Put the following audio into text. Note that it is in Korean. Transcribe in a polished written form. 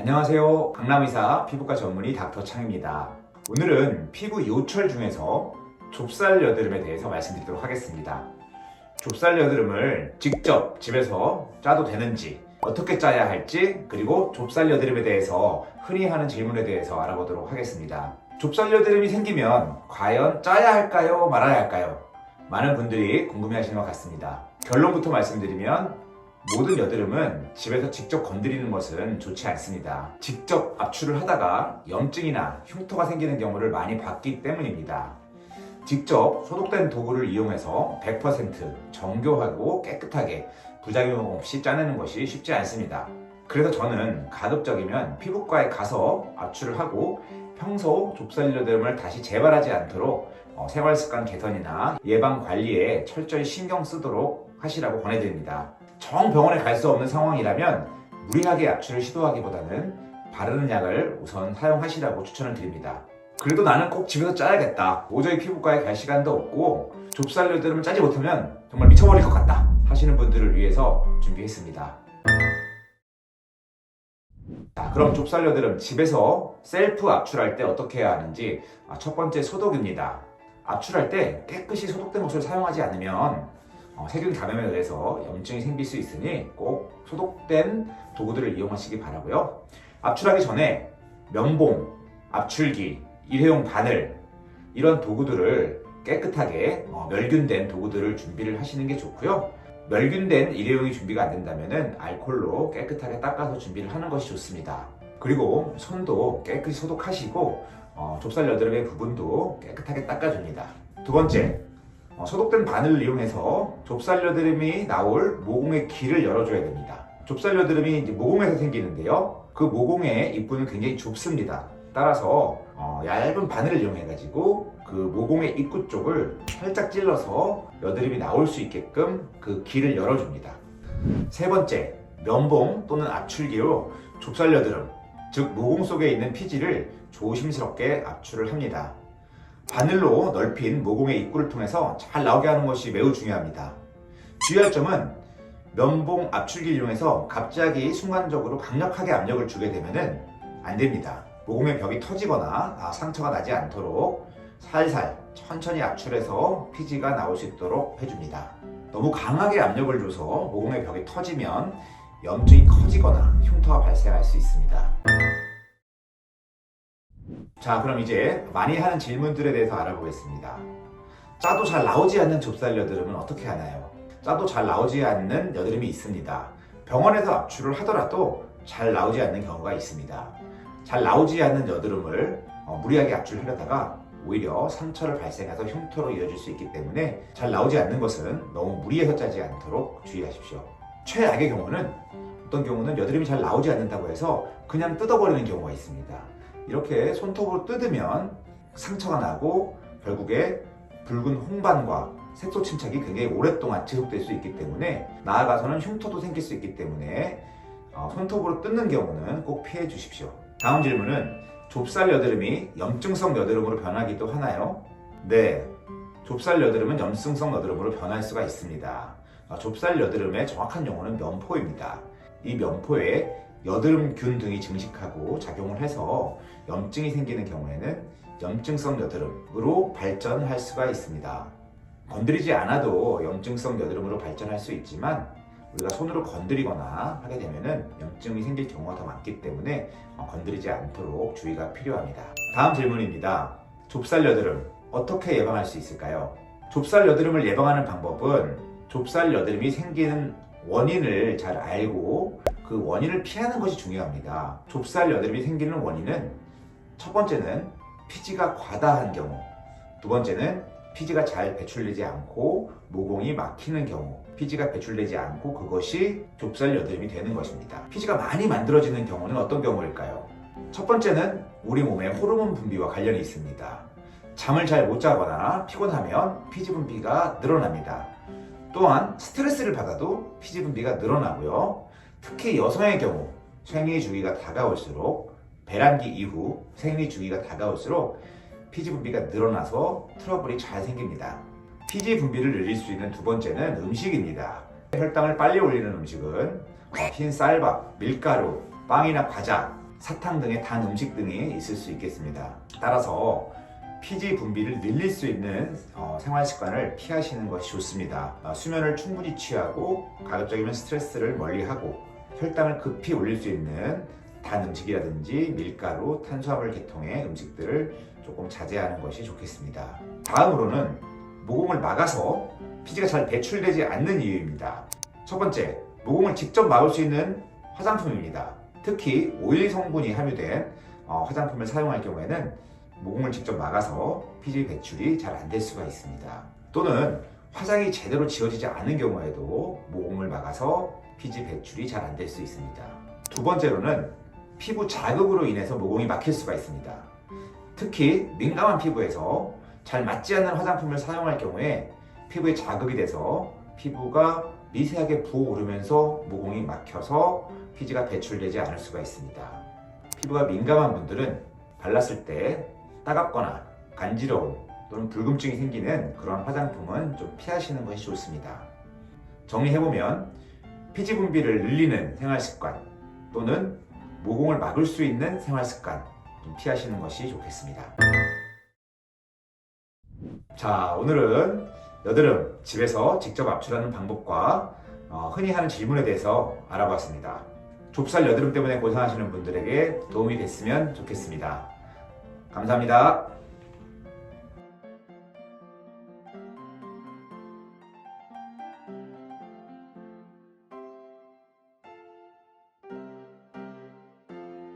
안녕하세요. 강남의사 피부과 전문의 닥터 창입니다. 오늘은 피부 요철 중에서 좁쌀 여드름에 대해서 말씀드리도록 하겠습니다. 좁쌀 여드름을 직접 집에서 짜도 되는지, 어떻게 짜야 할지, 그리고 좁쌀 여드름에 대해서 흔히 하는 질문에 대해서 알아보도록 하겠습니다. 좁쌀 여드름이 생기면 과연 짜야 할까요? 말아야 할까요? 많은 분들이 궁금해하시는 것 같습니다. 결론부터 말씀드리면 모든 여드름은 집에서 직접 건드리는 것은 좋지 않습니다. 직접 압출을 하다가 염증이나 흉터가 생기는 경우를 많이 봤기 때문입니다. 직접 소독된 도구를 이용해서 100% 정교하고 깨끗하게 부작용 없이 짜내는 것이 쉽지 않습니다. 그래서 저는 가급적이면 피부과에 가서 압출을 하고 평소 좁쌀 여드름을 다시 재발하지 않도록 생활습관 개선이나 예방 관리에 철저히 신경 쓰도록 하시라고 권해드립니다. 정 병원에 갈 수 없는 상황이라면 무리하게 압출을 시도하기보다는 바르는 약을 우선 사용하시라고 추천을 드립니다. 그래도 나는 꼭 집에서 짜야겠다, 도저히 피부과에 갈 시간도 없고 좁쌀 여드름을 짜지 못하면 정말 미쳐버릴 것 같다 하시는 분들을 위해서 준비했습니다. 자, 그럼 좁쌀 여드름 집에서 셀프 압출할 때 어떻게 해야 하는지 첫 번째, 소독입니다. 압출할 때 깨끗이 소독된 것을 사용하지 않으면 세균 감염에 의해서 염증이 생길 수 있으니 꼭 소독된 도구들을 이용하시기 바라고요. 압출하기 전에 면봉, 압출기, 일회용 바늘 이런 도구들을 깨끗하게 멸균된 도구들을 준비를 하시는 게 좋고요. 멸균된 일회용이 준비가 안 된다면 알콜로 깨끗하게 닦아서 준비를 하는 것이 좋습니다. 그리고 손도 깨끗이 소독하시고 좁쌀 여드름의 부분도 깨끗하게 닦아줍니다. 두 번째, 소독된 바늘을 이용해서 좁쌀 여드름이 나올 모공의 길을 열어줘야 됩니다. 좁쌀 여드름이 이제 모공에서 생기는데요, 그 모공의 입구는 굉장히 좁습니다. 따라서 얇은 바늘을 이용해가지고 그 모공의 입구 쪽을 살짝 찔러서 여드름이 나올 수 있게끔 그 길을 열어줍니다. 세 번째, 면봉 또는 압출기로 좁쌀 여드름, 즉 모공 속에 있는 피지를 조심스럽게 압출을 합니다. 바늘로 넓힌 모공의 입구를 통해서 잘 나오게 하는 것이 매우 중요합니다. 주의할 점은 면봉 압출기를 이용해서 갑자기 순간적으로 강력하게 압력을 주게 되면 안 됩니다. 모공의 벽이 터지거나 상처가 나지 않도록 살살 천천히 압출해서 피지가 나올 수 있도록 해줍니다. 너무 강하게 압력을 줘서 모공의 벽이 터지면 염증이 커지거나 흉터가 발생할 수 있습니다. 자, 그럼 이제 많이 하는 질문들에 대해서 알아보겠습니다. 짜도 잘 나오지 않는 좁쌀 여드름은 어떻게 하나요? 짜도 잘 나오지 않는 여드름이 있습니다. 병원에서 압출을 하더라도 잘 나오지 않는 경우가 있습니다. 잘 나오지 않는 여드름을 무리하게 압출하려다가 오히려 상처를 발생해서 흉터로 이어질 수 있기 때문에 잘 나오지 않는 것은 너무 무리해서 짜지 않도록 주의하십시오. 최악의 경우는, 어떤 경우는 여드름이 잘 나오지 않는다고 해서 그냥 뜯어버리는 경우가 있습니다. 이렇게 손톱으로 뜯으면 상처가 나고 결국에 붉은 홍반과 색소 침착이 굉장히 오랫동안 지속될 수 있기 때문에, 나아가서는 흉터도 생길 수 있기 때문에 손톱으로 뜯는 경우는 꼭 피해 주십시오. 다음 질문은, 좁쌀 여드름이 염증성 여드름으로 변하기도 하나요? 네, 좁쌀 여드름은 염증성 여드름으로 변할 수가 있습니다. 좁쌀 여드름의 정확한 용어는 면포입니다. 이 면포에 여드름균 등이 증식하고 작용을 해서 염증이 생기는 경우에는 염증성 여드름으로 발전할 수가 있습니다. 건드리지 않아도 염증성 여드름으로 발전할 수 있지만 우리가 손으로 건드리거나 하게 되면 염증이 생길 경우가 더 많기 때문에 건드리지 않도록 주의가 필요합니다. 다음 질문입니다. 좁쌀 여드름 어떻게 예방할 수 있을까요? 좁쌀 여드름을 예방하는 방법은 좁쌀 여드름이 생기는 원인을 잘 알고 그 원인을 피하는 것이 중요합니다. 좁쌀 여드름이 생기는 원인은, 첫 번째는 피지가 과다한 경우, 두 번째는 피지가 잘 배출되지 않고 모공이 막히는 경우, 피지가 배출되지 않고 그것이 좁쌀 여드름이 되는 것입니다. 피지가 많이 만들어지는 경우는 어떤 경우일까요? 첫 번째는 우리 몸의 호르몬 분비와 관련이 있습니다. 잠을 잘 못 자거나 피곤하면 피지 분비가 늘어납니다. 또한 스트레스를 받아도 피지 분비가 늘어나고요. 특히 여성의 경우 생리 주기가 다가올수록, 배란기 이후 생리 주기가 다가올수록 피지 분비가 늘어나서 트러블이 잘 생깁니다. 피지 분비를 늘릴 수 있는 두 번째는 음식입니다. 혈당을 빨리 올리는 음식은 흰 쌀밥, 밀가루, 빵이나 과자, 사탕 등의 단 음식 등이 있을 수 있겠습니다. 따라서 피지 분비를 늘릴 수 있는 생활 습관을 피하시는 것이 좋습니다. 수면을 충분히 취하고 가급적이면 스트레스를 멀리하고 혈당을 급히 올릴 수 있는 단 음식이라든지 밀가루, 탄수화물 계통의 음식들을 조금 자제하는 것이 좋겠습니다. 다음으로는 모공을 막아서 피지가 잘 배출되지 않는 이유입니다. 첫 번째, 모공을 직접 막을 수 있는 화장품입니다. 특히 오일 성분이 함유된 화장품을 사용할 경우에는 모공을 직접 막아서 피지 배출이 잘 안 될 수가 있습니다. 또는 화장이 제대로 지워지지 않은 경우에도 모공을 막아서 피지 배출이 잘 안 될 수 있습니다. 두 번째로는 피부 자극으로 인해서 모공이 막힐 수가 있습니다. 특히 민감한 피부에서 잘 맞지 않는 화장품을 사용할 경우에 피부에 자극이 돼서 피부가 미세하게 부어오르면서 모공이 막혀서 피지가 배출되지 않을 수가 있습니다. 피부가 민감한 분들은 발랐을 때 따갑거나 간지러움 또는 불금증이 생기는 그런 화장품은 좀 피하시는 것이 좋습니다. 정리해보면 피지 분비를 늘리는 생활습관 또는 모공을 막을 수 있는 생활습관 좀 피하시는 것이 좋겠습니다. 자, 오늘은 여드름 집에서 직접 압출하는 방법과 흔히 하는 질문에 대해서 알아봤습니다. 좁쌀 여드름 때문에 고생하시는 분들에게 도움이 됐으면 좋겠습니다. 감사합니다.